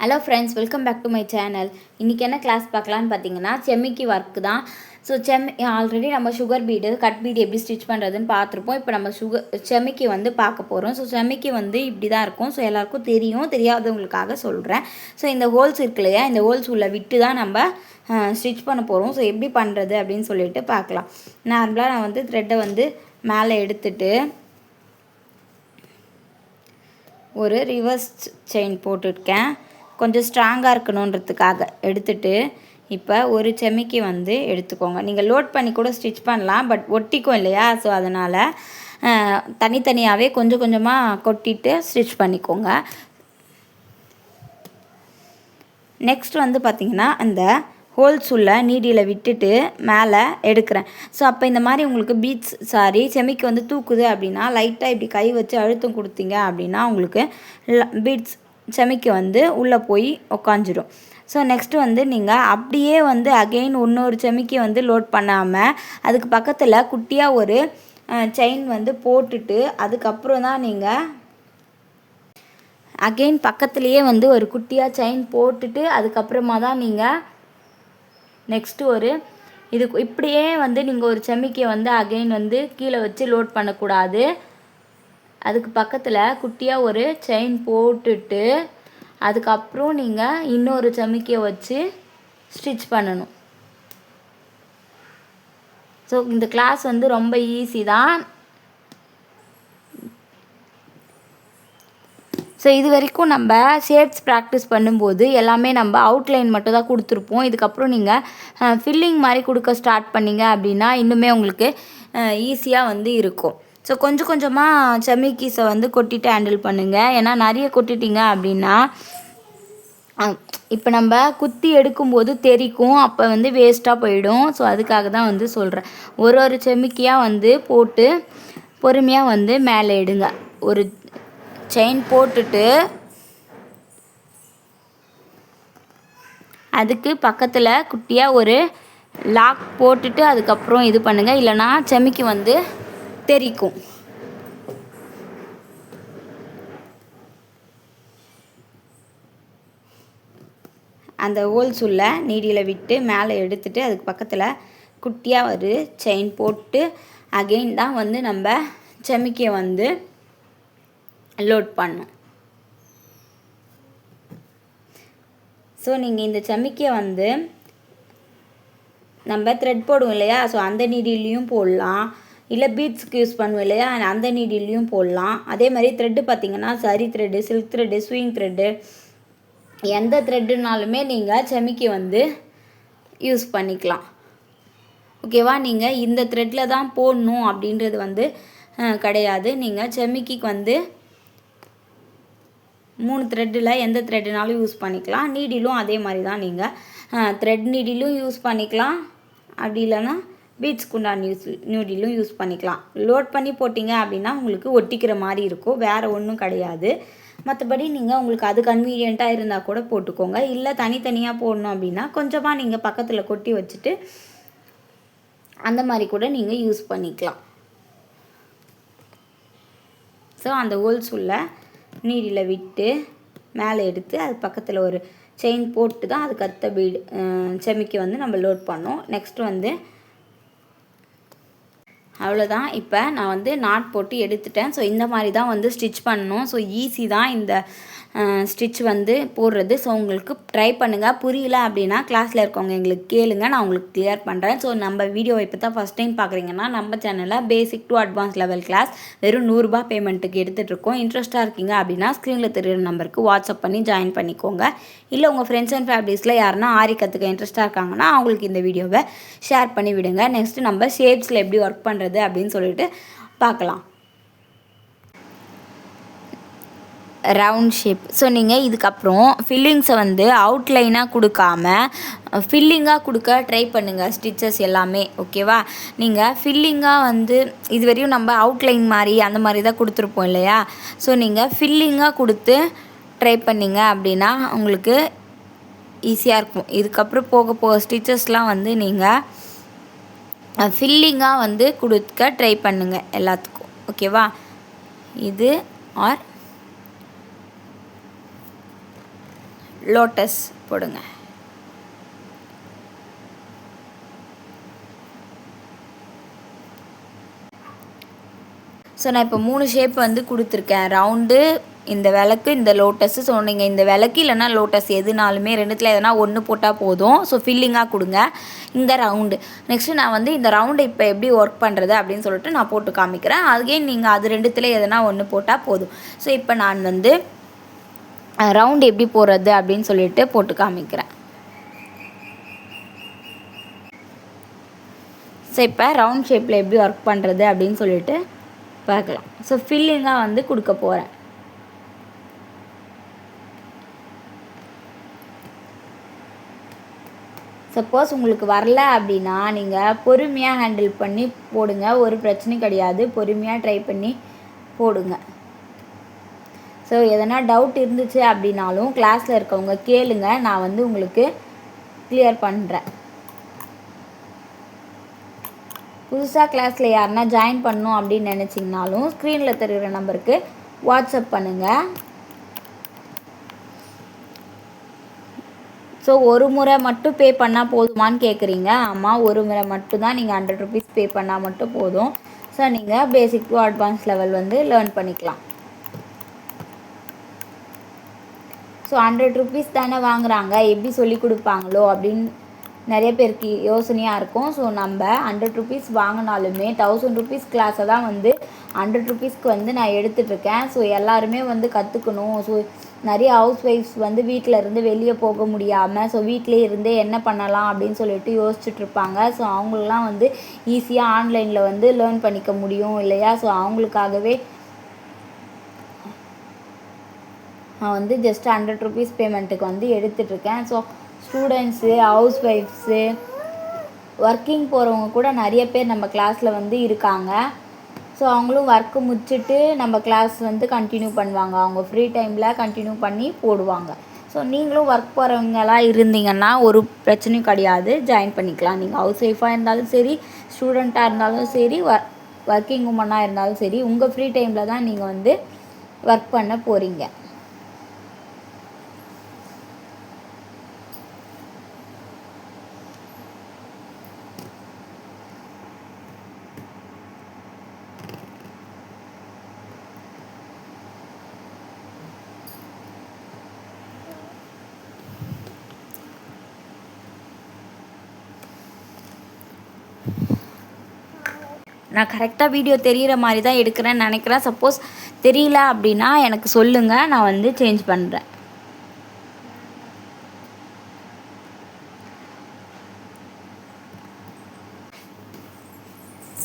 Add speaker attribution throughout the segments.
Speaker 1: Hello friends, welcome back to my channel. இன்றைக்கி என்ன class பார்க்கலான்னு பார்த்தீங்கன்னா செம்மிக்கு ஒர்க்கு தான். ஸோ ஆல்ரெடி நம்ம சுகர் பீடு கட் பீடு எப்படி ஸ்டிச் பண்ணுறதுன்னு பார்த்துருப்போம். இப்போ நம்ம செம்மிக்கு வந்து பார்க்க போகிறோம். ஸோ செம்மிக்கு வந்து இப்படி தான் இருக்கும். ஸோ எல்லாேருக்கும் தெரியும், தெரியாதவங்களுக்காக சொல்கிறேன். ஸோ இந்த ஹோல்ஸ் இருக்கு இல்லையா, இந்த ஹோல்ஸ் உள்ள விட்டு தான் நம்ம ஸ்டிச் பண்ண போகிறோம். ஸோ எப்படி பண்ணுறது அப்படின்னு சொல்லிட்டு பார்க்கலாம். நார்மலாக நான் வந்து த்ரெட்டை வந்து மேலே எடுத்துட்டு ஒரு ரிவர்ஸ் செயின் போட்டுருக்கேன். கொஞ்சம் ஸ்ட்ராங்காக இருக்கணுன்றதுக்காக எடுத்துகிட்டு இப்போ ஒரு செம்மிக்கு வந்து எடுத்துக்கோங்க. நீங்கள் லோட் பண்ணி கூட ஸ்டிச் பண்ணலாம், பட் ஒட்டிக்கும் இல்லையா, ஸோ அதனால் தனித்தனியாகவே கொஞ்சம் கொஞ்சமாக கொட்டிட்டு ஸ்டிச் பண்ணிக்கோங்க. நெக்ஸ்ட் வந்து பார்த்திங்கன்னா அந்த ஹோல்ஸ் உள்ள நீடியில் விட்டுட்டு மேலே எடுக்கிறேன். ஸோ அப்போ இந்த மாதிரி உங்களுக்கு செம்மிக்கு வந்து தூக்குது அப்படின்னா லைட்டாக இப்படி கை வச்சு அழுத்தம் கொடுத்தீங்க அப்படின்னா உங்களுக்கு பீட்ஸ் செம்மிக்கு வந்து உள்ளே போய் உக்காஞ்சிடும். ஸோ நெக்ஸ்ட்டு வந்து நீங்கள் அப்படியே வந்து அகெயின் இன்னொரு செம்மிக்கு வந்து லோட் பண்ணாமல் அதுக்கு பக்கத்தில் குட்டியாக ஒரு செயின் வந்து போட்டுட்டு அதுக்கப்புறம் தான் நீங்கள் அகெயின் பக்கத்துலேயே வந்து ஒரு குட்டியாக செயின் போட்டுட்டு அதுக்கப்புறமா தான் நீங்கள் நெக்ஸ்ட்டு இப்படியே வந்து நீங்கள் ஒரு செம்மிக்கை வந்து அகெயின் வந்து கீழே வச்சு லோட் பண்ணக்கூடாது. அதுக்கு பக்கத்தில் குட்டியாக ஒரு செயின் போட்டுட்டு அதுக்கப்புறம் நீங்கள் இன்னொரு செம்மிக்கையை வச்சு ஸ்டிச் பண்ணணும். ஸோ இந்த கிளாஸ் வந்து ரொம்ப ஈஸி தான். ஸோ இது வரைக்கும் நம்ம ஷேப்ஸ் ப்ராக்டிஸ் பண்ணும்போது எல்லாமே நம்ம அவுட்லைன் மட்டும் தான் கொடுத்துருப்போம். இதுக்கப்புறம் நீங்கள் ஃபில்லிங் மாதிரி கொடுக்க ஸ்டார்ட் பண்ணிங்க அப்படின்னா இன்னுமே உங்களுக்கு ஈஸியாக வந்து இருக்கும். ஸோ கொஞ்சம் கொஞ்சமாக செம்மிக்கீஸை வந்து கொட்டிட்டு ஹேண்டில் பண்ணுங்கள். ஏன்னா நிறைய கொட்டிட்டிங்க அப்படின்னா இப்போ நம்ம குத்தி எடுக்கும்போது தெரிக்கும், அப்போ வந்து வேஸ்ட்டாக போயிடும். ஸோ அதுக்காக தான் வந்து சொல்கிறேன். ஒரு செம்மிக்கியாக வந்து போட்டு பொறுமையாக வந்து மேலே எடுங்க. ஒரு செயின் போட்டுட்டு அதுக்கு பக்கத்தில் குட்டியாக ஒரு லாக் போட்டுட்டு அதுக்கப்புறம் இது பண்ணுங்கள், இல்லைனா செம்மிக்கு வந்து தெரிக்கும். அந்த ஹோல்ஸ் உள்ள நீடியில் விட்டு மேலே எடுத்துட்டு அதுக்கு பக்கத்தில் குட்டியாக ஒரு செயின் போட்டு அகெயின் தான் வந்து நம்ம செம்மிக்கையை வந்து லோட் பண்ணணும். ஸோ நீங்கள் இந்த செம்மிக்கையை வந்து நம்ம த்ரெட் போடுவோம் இல்லையா, ஸோ அந்த நீடிலையும் போடலாம், இல்லை பீட்ஸ்க்கு யூஸ் பண்ணுவோம் இல்லையா, அந்த நீடிலையும் போடலாம். அதே மாதிரி த்ரெட்டு பார்த்திங்கன்னா சரி thread, silk thread, swing thread, எந்த த்ரெட்டுனாலுமே நீங்கள் செம்மிக்கு வந்து யூஸ் பண்ணிக்கலாம். ஓகேவா? நீங்கள் இந்த த்ரெட்டில் தான் போடணும் அப்படின்றது வந்து கிடையாது. நீங்கள் செம்மிக்கு வந்து 3 த்ரெட்டில் எந்த த்ரெட்டுனாலும் யூஸ் பண்ணிக்கலாம். நீடிலும் அதே மாதிரி தான், நீங்கள் த்ரெட் நீடிலும் யூஸ் பண்ணிக்கலாம், அப்படி இல்லைன்னா பீட்ஸ்க்கு உண்டான நீடிலும் யூஸ் பண்ணிக்கலாம். லோட் பண்ணி போட்டிங்க அப்படின்னா உங்களுக்கு ஒட்டிக்கிற மாதிரி இருக்கும், வேறு ஒன்றும் கிடையாது. மற்றபடி நீங்கள் உங்களுக்கு அது கன்வீனியண்ட்டாக இருந்தால் கூட போட்டுக்கோங்க. இல்லை தனித்தனியாக போடணும் அப்படின்னா கொஞ்சமாக நீங்கள் பக்கத்தில் கொட்டி வச்சுட்டு அந்த மாதிரி கூட நீங்கள் யூஸ் பண்ணிக்கலாம். ஸோ அந்த ஹோல்ஸ் உள்ள நீடியில் விட்டு மேலே எடுத்து அது பக்கத்தில் ஒரு செயின் போட்டு தான் அதுக்கு அடுத்த பீடு செம்மிக்கு வந்து நம்ம லோட் பண்ணோம். நெக்ஸ்ட்டு வந்து அவ்வளோதான். இப்போ நான் வந்து நாட் போட்டு எடுத்துட்டேன். ஸோ இந்த மாதிரி தான் வந்து ஸ்டிச் பண்ணணும். ஸோ ஈஸி தான் இந்த ஸ்டிச் வந்து போடுறது. ஸோ உங்களுக்கு ட்ரை பண்ணுங்கள். புரியல அப்படின்னா கிளாஸில் இருக்கவங்க எங்களுக்கு கேளுங்க, நான் உங்களுக்கு கிளியர் பண்ணுறேன். ஸோ நம்ம வீடியோவை இப்போ தான் ஃபஸ்ட் டைம் பார்க்குறீங்கன்னா நம்ம சேனலில் basic to advance level class வெறும் 100 ரூபா பேமெண்ட்டுக்கு எடுத்துகிட்ருக்கோம். இன்ட்ரெஸ்ட்டாக இருக்கீங்க அப்படின்னா ஸ்க்ரீனில் தெரியுற நம்பருக்கு வாட்ஸ்அப் பண்ணி ஜாயின் பண்ணிக்கோங்க. இல்லை உங்கள் ஃப்ரெண்ட்ஸ் அண்ட் ஃபேமிலிஸில் யாருன்னா ஆரி கற்றுக்க இன்ட்ரெஸ்ட்டாக இருக்காங்கன்னா அவங்களுக்கு இந்த வீடியோவை ஷேர் பண்ணி விடுங்க. நெக்ஸ்ட்டு நம்ம ஷேப்ஸில் எப்படி ஒர்க் பண்ணுறது அப்படின்னு சொல்லிட்டு பார்க்கலாம். Round shape. ஸோ நீங்கள் இதுக்கப்புறம் ஃபில்லிங்ஸை வந்து அவுட்லைனாக கொடுக்காம ஃபில்லிங்காக கொடுக்க ட்ரை பண்ணுங்கள் ஸ்டிச்சஸ் எல்லாமே. ஓகேவா? நீங்கள் ஃபில்லிங்காக வந்து இதுவரையும் நம்ம அவுட்லைன் மாதிரி அந்த மாதிரி தான் கொடுத்துருப்போம் இல்லையா, ஸோ நீங்கள் ஃபில்லிங்காக கொடுத்து ட்ரை பண்ணிங்க அப்படின்னா உங்களுக்கு ஈஸியாக இருக்கும். இதுக்கப்புறம் போக ஸ்டிச்சஸ்லாம் வந்து நீங்கள் ஃபில்லிங்காக வந்து கொடுக்க ட்ரை பண்ணுங்கள் எல்லாத்துக்கும். ஓகேவா? இது ஆர் லோட்டஸ் போடுங்க. ஸோ நான் இப்போ 3 ஷேப் வந்து கொடுத்துருக்கேன். ரவுண்டு, இந்த விளக்கு, இந்த லோட்டஸு. ஸோ நீங்கள் இந்த விளக்கு இல்லைனா லோட்டஸ் எதுனாலுமே ரெண்டுத்தில் எதனா ஒன்று போட்டால் போதும். ஸோ ஃபில்லிங்காக கொடுங்க. இந்த ரவுண்டு நெக்ஸ்ட்டு நான் வந்து இந்த ரவுண்டு இப்போ எப்படி ஒர்க் பண்ணுறது அப்படின்னு சொல்லிட்டு நான் போட்டு காமிக்கிறேன். அதுக்கே நீங்கள் அது ரெண்டுத்தில் எதனா ஒன்று போட்டால் போதும். ஸோ இப்போ நான் வந்து ரவுண்டு எப்படி போடுறது அப்படின்னு சொல்லிட்டு போட்டு காமிக்கிறேன். ஸோ இப்போ ரவுண்ட் ஷேப்பில் எப்படி ஒர்க் பண்ணுறது அப்படின்னு சொல்லிட்டு பார்க்கலாம். ஸோ ஃபில்லிங்காக வந்து கொடுக்க போகிறேன். சப்போஸ் உங்களுக்கு வரல அப்படின்னா நீங்கள் பொறுமையாக ஹேண்டில் பண்ணி போடுங்க. ஒரு பிரச்சனையும் கிடையாது. பொறுமையாக ட்ரை பண்ணி போடுங்க. ஸோ எதனா டவுட் இருந்துச்சு அப்படின்னாலும் கிளாஸில் இருக்கவங்க கேளுங்க. நான் வந்து உங்களுக்கு கிளியர் பண்ணுறேன். புதுசாக கிளாஸில் யாருன்னா ஜாயின் பண்ணணும் அப்படின்னு நினச்சிங்கனாலும் ஸ்க்ரீனில் தெரிகிற நம்பருக்கு வாட்ஸ்அப் பண்ணுங்கள். ஸோ ஒரு முறை மட்டும் பே பண்ணால் போதுமான்னு கேட்குறீங்க. ஆமாம், ஒரு முறை மட்டும்தான். நீங்கள் 100 ருபீஸ் பே பண்ணால் மட்டும் போதும். ஸோ நீங்கள் பேசிக் டு அட்வான்ஸ் லெவல் வந்து லேர்ன் பண்ணிக்கலாம். ஸோ 100 ருபீஸ் தானே வாங்குகிறாங்க, எப்படி சொல்லி கொடுப்பாங்களோ அப்படின்னு நிறைய பேருக்கு யோசனையாக இருக்கும். ஸோ நம்ம 100 ருபீஸ் வாங்கினாலுமே 1000 ருபீஸ் கிளாஸை தான் வந்து 100 ருபீஸ்க்கு வந்து நான் எடுத்துகிட்ருக்கேன். ஸோ எல்லாருமே வந்து கற்றுக்கணும். ஸோ நிறைய ஹவுஸ் ஒய்ஃப்ஸ் வந்து வீட்டில் இருந்து வெளியே போக முடியாமல் ஸோ வீட்டிலே இருந்தே என்ன பண்ணலாம் அப்படின்னு சொல்லிட்டு யோசிச்சுட்ருப்பாங்க. ஸோ அவங்களெலாம் வந்து ஈஸியாக ஆன்லைனில் வந்து லேர்ன் பண்ணிக்க முடியும் இல்லையா? ஸோ அவங்களுக்காகவே நான் வந்து ஜஸ்ட் 100 ருபீஸ் பேமெண்ட்டுக்கு வந்து எடுத்துகிட்ருக்கேன். ஸோ ஸ்டூடெண்ட்ஸு, ஹவுஸ் ஒய்ஃப்ஸு, ஒர்க்கிங் போகிறவங்க கூட நிறைய பேர் நம்ம கிளாஸில் வந்து இருக்காங்க. ஸோ அவங்களும் ஒர்க்கு முடிச்சுட்டு நம்ம கிளாஸ் வந்து கண்டினியூ பண்ணுவாங்க. அவங்க ஃப்ரீ டைமில் கண்டினியூ பண்ணி போடுவாங்க. ஸோ நீங்களும் ஒர்க் போகிறவங்களாம் இருந்தீங்கன்னா ஒரு பிரச்சனையும் கிடையாது, ஜாயின் பண்ணிக்கலாம். நீங்கள் ஹவுஸ் ஒய்ஃபாக இருந்தாலும் சரி, ஸ்டூடெண்ட்டாக இருந்தாலும் சரி, ஒர்க்கிங் உமனாக இருந்தாலும் சரி, உங்கள் ஃப்ரீ டைமில் தான் நீங்கள் வந்து ஒர்க் பண்ண போகிறீங்க. நான் கரெக்டாக வீடியோ தெரிகிற மாதிரி தான் எடுக்கிறேன்னு நினைக்கிறேன். சப்போஸ் தெரியல அப்படின்னா எனக்கு சொல்லுங்கள், நான் வந்து சேஞ்ச் பண்ணுறேன்.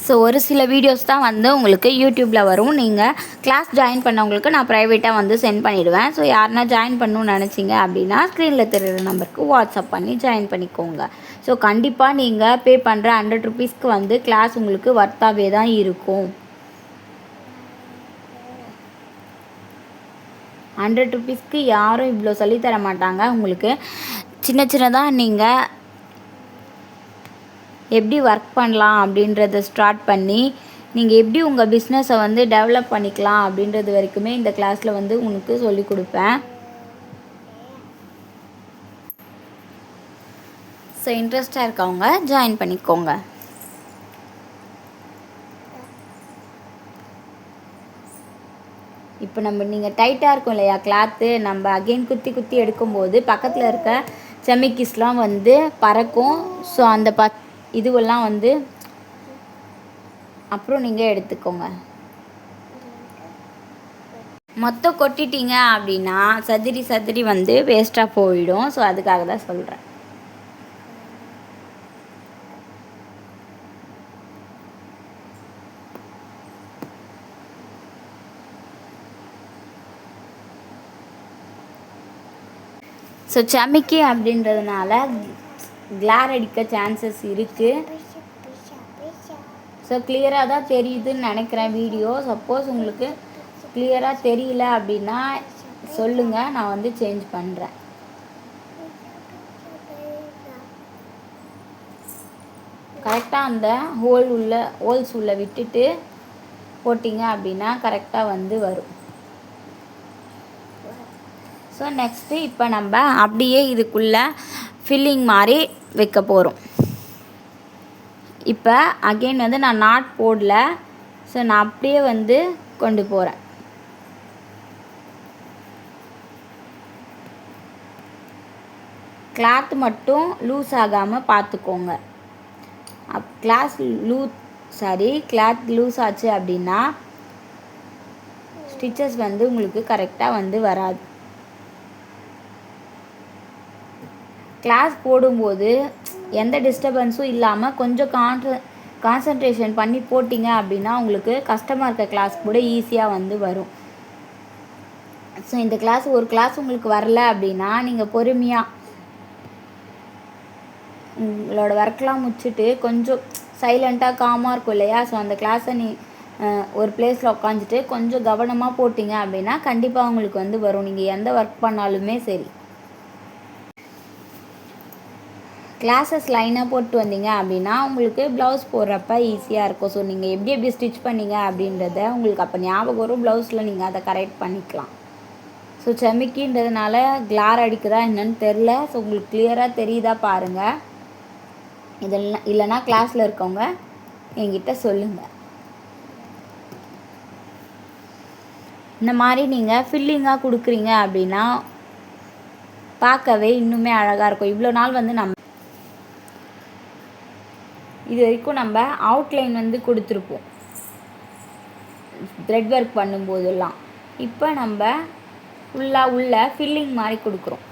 Speaker 1: ஸோ ஒரு சில வீடியோஸ் தான் வந்து உங்களுக்கு யூடியூப்பில் வரும். நீங்கள் கிளாஸ் ஜாயின் பண்ணவங்களுக்கு நான் ப்ரைவேட்டாக வந்து சென்ட் பண்ணிவிடுவேன். ஸோ யாருன்னா ஜாயின் பண்ணணும்னு நினச்சிங்க அப்படின்னா ஸ்க்ரீனில் தெரிகிற நம்பருக்கு வாட்ஸ்அப் பண்ணி ஜாயின் பண்ணிக்கோங்க. ஸோ கண்டிப்பாக நீங்கள் பே பண்ணுற 100 ருபீஸ்க்கு வந்து கிளாஸ் உங்களுக்கு வர்த்தாவே தான் இருக்கும். 100 ருபீஸ்க்கு யாரும் இவ்வளோ சொல்லித்தர மாட்டாங்க. உங்களுக்கு சின்ன சின்னதாக நீங்கள் எப்படி ஒர்க் பண்ணலாம் அப்படின்றத ஸ்டார்ட் பண்ணி நீங்கள் எப்படி உங்கள் பிஸ்னஸை வந்து டெவலப் பண்ணிக்கலாம் அப்படின்றது வரைக்குமே இந்த கிளாஸில் வந்து உங்களுக்கு சொல்லிக் கொடுப்பேன். ஸோ இன்ட்ரெஸ்டாக இருக்கவங்க ஜாயின் பண்ணிக்கோங்க. இப்போ நீங்கள் டைட்டாக இருக்கும் இல்லையா கிளாத்து, நம்ம அகெயின் குத்தி குத்தி எடுக்கும்போது பக்கத்தில் இருக்க செமிக்கிஸ்லாம் வந்து பறக்கும். ஸோ அந்த இதுவெல்லாம் வந்து அப்புறம் நீங்கள் எடுத்துக்கோங்க. மொத்தம் கொட்டிட்டீங்க அப்படின்னா சதுரி சதுரி வந்து வேஸ்ட்டாக போயிடும். ஸோ அதுக்காக தான் சொல்கிறேன். ஸோ சமிக்கி அப்படின்றதுனால கிளார் அடிக்க சான்சஸ் இருக்குது. ஸோ கிளியராக தான் தெரியுதுன்னு நினைக்கிறேன் வீடியோ. சப்போஸ் உங்களுக்கு கிளியராக தெரியல அப்படின்னா சொல்லுங்கள், நான் வந்து சேஞ்ச் பண்ணுறேன். கரெக்டாக அந்த ஹோல்ஸ் உள்ள விட்டுட்டு போட்டிங்க அப்படின்னா கரெக்டாக வந்து வரும். ஸோ நெக்ஸ்ட்டு இப்போ நம்ம அப்படியே இதுக்குள்ளே ஃபில்லிங் மாதிரி வைக்க போகிறோம். இப்போ அகெயின் வந்து நான் நாட் போடல, ஸோ நான் அப்படியே வந்து கொண்டு போகிறேன். கிளாத் மட்டும் லூஸ் ஆகாமல் பார்த்துக்கோங்க. கிளாத் லூஸ் ஆச்சு அப்படின்னா ஸ்டிச்சஸ் வந்து உங்களுக்கு கரெக்டாக வந்து வராது. கிளாஸ் போடும்போது எந்த டிஸ்டர்பன்ஸும் இல்லாமல் கொஞ்சம் கான்சன்ட்ரேஷன் பண்ணி போட்டிங்க அப்படின்னா உங்களுக்கு கஷ்டமாக இருக்க கிளாஸ் கூட ஈஸியாக வந்து வரும். ஸோ இந்த ஒரு கிளாஸ் உங்களுக்கு வரல அப்படின்னா நீங்கள் பொறுமையாக உங்களோட ஒர்க்லாம் முடிச்சுட்டு கொஞ்சம் சைலண்ட்டாக காமாக இருக்கும் இல்லையா, ஸோ அந்த கிளாஸை ஒரு பிளேஸில் உட்காந்துட்டு கொஞ்சம் கவனமாக போட்டிங்க அப்படின்னா கண்டிப்பாக உங்களுக்கு வந்து வரும். நீங்கள் எந்த ஒர்க் பண்ணாலுமே சரி. கிளாஸஸ் லைனாக போட்டு வந்தீங்க அப்படின்னா உங்களுக்கு ப்ளவுஸ் போடுறப்ப ஈஸியாக இருக்கும். ஸோ நீங்கள் எப்படி ஸ்டிச் பண்ணிங்க அப்படின்றத உங்களுக்கு அப்போ ஞாபகம் வரும். ப்ளவுஸில் நீங்கள் அதை கரெக்ட் பண்ணிக்கலாம். ஸோ செமிக்கின்றதுனால கிளார் அடிக்குதா என்னன்னு தெரில. ஸோ உங்களுக்கு கிளியராக தெரியுதா பாருங்கள். இதெல்லாம் இல்லைனா கிளாஸில் இருக்கவங்க என்கிட்ட சொல்லுங்கள். இந்த மாதிரி நீங்கள் ஃபில்லிங்காக கொடுக்குறீங்க அப்படின்னா பார்க்கவே இன்னுமே அழகாக இருக்கும். இவ்வளோ நாள் வந்து இது வரைக்கும் நம்ம அவுட்லைன் வந்து கொடுத்துருப்போம் த்ரெட் ஒர்க் பண்ணும்போதெல்லாம். இப்போ நம்ம ஃபுல்லாக உள்ள ஃபில்லிங் மாதிரி கொடுக்குறோம்.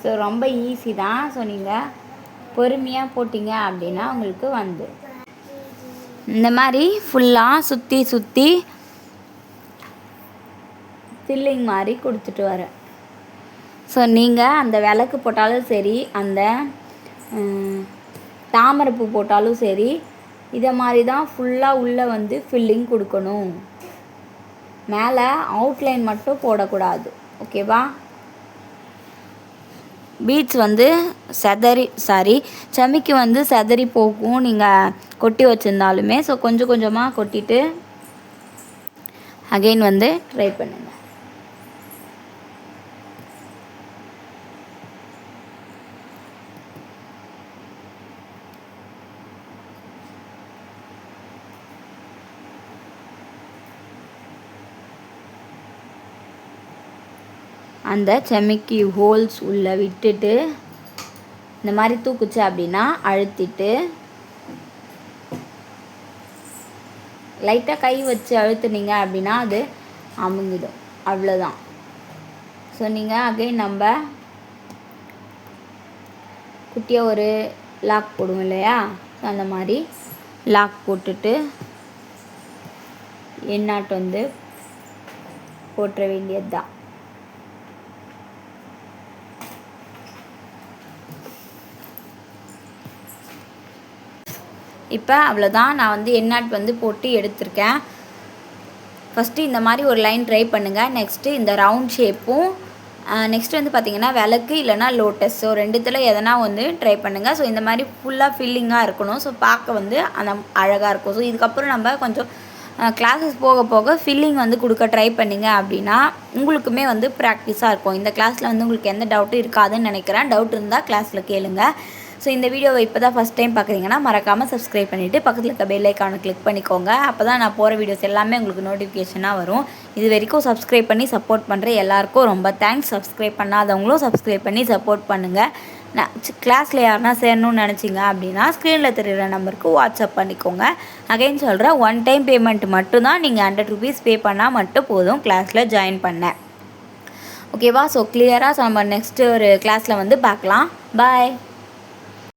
Speaker 1: ஸோ ரொம்ப ஈஸி தான். ஸோ நீங்கள் பொறுமையாக போட்டிங்க அப்படின்னா உங்களுக்கு வந்து இந்த மாதிரி ஃபுல்லாக சுற்றி ஃபில்லிங் மாதிரி கொடுத்துட்டு வரேன். ஸோ நீங்கள் அந்த விளக்கு போட்டாலும் சரி, அந்த தாமரைப்பூ போட்டாலும் சரி, இதை மாதிரி தான் ஃபுல்லாக உள்ளே வந்து ஃபில்லிங் கொடுக்கணும். மேலே அவுட்லைன் மட்டும் போடக்கூடாது. ஓகேவா? பீட்ஸ் வந்து செமிக்கு வந்து செதறி போகும் நீங்கள் கொட்டி வச்சுருந்தாலுமே. ஸோ கொஞ்சம் கொஞ்சமாக கொட்டிட்டு அகெயின் வந்து ட்ரை பண்ணுங்கள். அந்த செமிக்கி ஹோல்ஸ் உள்ளே விட்டுட்டு இந்த மாதிரி தூக்குச்சு அப்படின்னா அழுத்திட்டு லைட்டாக கை வச்சு அழுத்துனீங்க அப்படின்னா அது அமுங்கிடும். அவ்வளோதான். ஸோ நீங்கள் அகைன் நம்ம குட்டியாக ஒரு லாக் போடுவோம் இல்லையா, அந்த மாதிரி லாக் போட்டுட்டு எண்ணாட்டு வந்து போட்டுற வேண்டியது தான். இப்போ அவ்வளோதான். நான் வந்து எண்ணாட் வந்து போட்டு எடுத்திருக்கேன். ஃபஸ்ட்டு இந்த மாதிரி ஒரு லைன் ட்ரை பண்ணுங்கள். நெக்ஸ்ட்டு இந்த ரவுண்ட் ஷேப்பும், நெக்ஸ்ட்டு வந்து பார்த்திங்கன்னா விளக்கு இல்லைனா லோட்டஸ். ஸோ ரெண்டுத்தில் எதனா வந்து ட்ரை பண்ணுங்கள். ஸோ இந்த மாதிரி ஃபுல்லாக ஃபில்லிங்காக இருக்கணும். ஸோ பார்க்க வந்து அந்த அழகாக இருக்கும். ஸோ இதுக்கப்புறம் நம்ம கொஞ்சம் கிளாஸஸ் போக போக ஃபில்லிங் வந்து கொடுக்க ட்ரை பண்ணிங்க அப்படின்னா உங்களுக்குமே வந்து ப்ராக்டிஸாக இருக்கும். இந்த கிளாஸில் வந்து உங்களுக்கு எந்த டவுட்டும் இருக்காதுன்னு நினைக்கிறேன். டவுட் இருந்தால் கிளாஸில் கேளுங்க. ஸோ இந்த வீடியோவை இப்போ தான் ஃபஸ்ட் டைம் பார்க்குறீங்கன்னா மறக்காமல் சப்ஸ்கிரைப் பண்ணிவிட்டு பக்கத்தில் இருக்க பெல் ஐக்கானை கிளிக் பண்ணிக்கோங்க. அப்போ தான் நான் போகிற வீடியோஸ் எல்லாமே உங்களுக்கு நோட்டிஃபிகேஷனாக வரும். இது வரைக்கும் சப்ஸ்கிரைப் பண்ணி சப்போர்ட் பண்ணுற எல்லாேருக்கும் ரொம்ப தேங்க்ஸ். சப்ஸ்கிரைப் பண்ணாதவங்களும் சப்ஸ்கிரைப் பண்ணி சப்போர்ட் பண்ணுங்கள். நான் கிளாஸில் யாருனா சேரணும்னு நினச்சிங்க அப்படின்னா ஸ்க்ரீனில் தெரிகிற நம்பருக்கு வாட்ஸ்அப் பண்ணிக்கோங்க. அகைன் சொல்கிறேன், 1 டைம் பேமெண்ட் மட்டும்தான். நீங்கள் 100 rupees பே பண்ணால் மட்டும் போதும் கிளாஸில் ஜாயின் பண்ண. ஓகேவா? ஸோ கிளியராக நம்ம நெக்ஸ்ட்டு ஒரு கிளாஸில் வந்து பார்க்கலாம். பாய்.